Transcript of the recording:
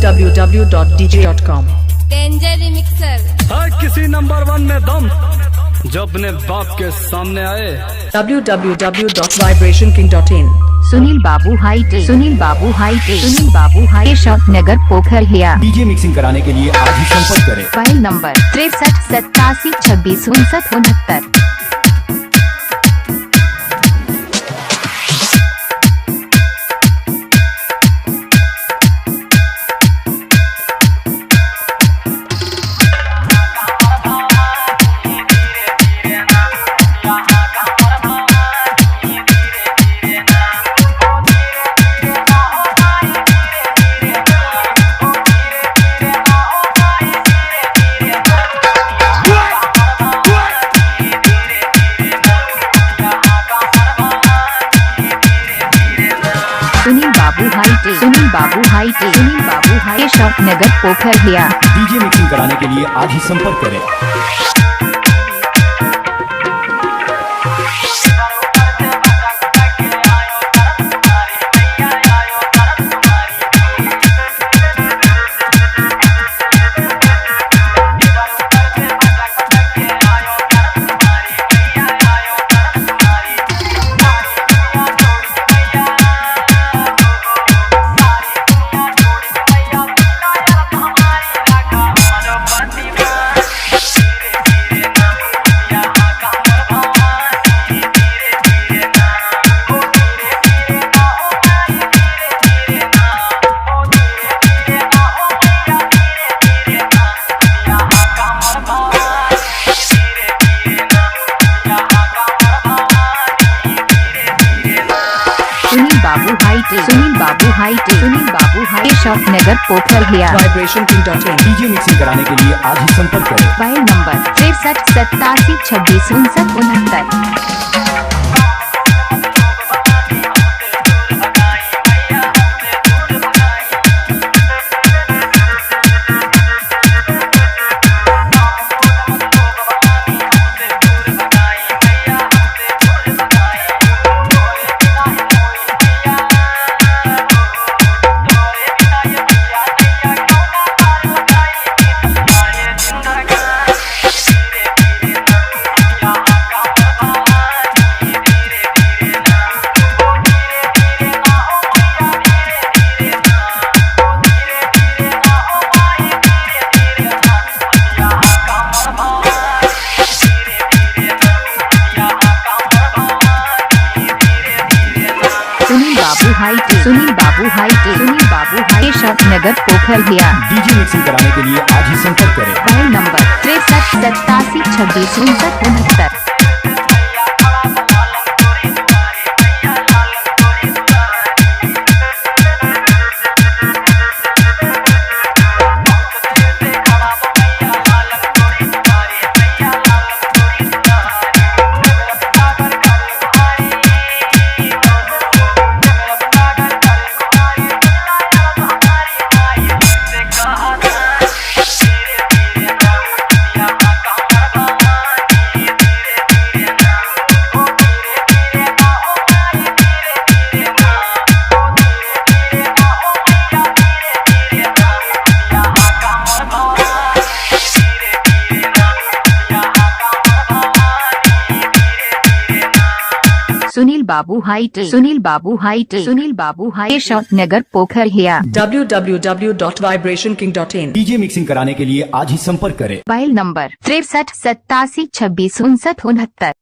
www.dj.com। Danger remixer हर किसी number 1 में दम जो अपने बाप के सामने आए। www.vibrationking.in। सुनील बाबू हाईटेक, सुनील बाबू हाईटेक, सुनील बाबू हाई शॉप नगर पोखर हिया। डीजे मिक्सिंग कराने के लिए आज ही संपर्क करें। Mobile number 63 87 26 69 69। सुनील बाबू हाईटेक, सुनील बाबू हाईटेक, सुनील बाबू हाई शॉप नगर पोखर हिया। डीजे मिक्सिंग कराने के लिए आज ही संपर्क करें। सुनील बाबू हाईटेक, सुनील बाबू हाईटेक, सुनील बाबू हाई शॉप नगर पोखर हिया। vibrationking.in। डीजे मिक्सिंग कराने के लिए आज ही संपर्क करें। Mobile number 63 87 26 69 69। सुनील बाबू हाईटेक, सुनील बाबू हाईटेक, सुनील बाबू हाई शॉप नगर पोखर हिया। डीजे मिक्सिंग कराने के लिए आज ही संपर्क करें। Mobile number 63 87 26 69 69। सुनील बाबू हाईटेक, सुनील बाबू हाईटेक, सुनील बाबू हाई शॉप नगर पोखर हिया। www.vibrationking.in। डीजे मिक्सिंग कराने के लिए आज ही संपर्क करें। Mobile number 63 87 26 69 69।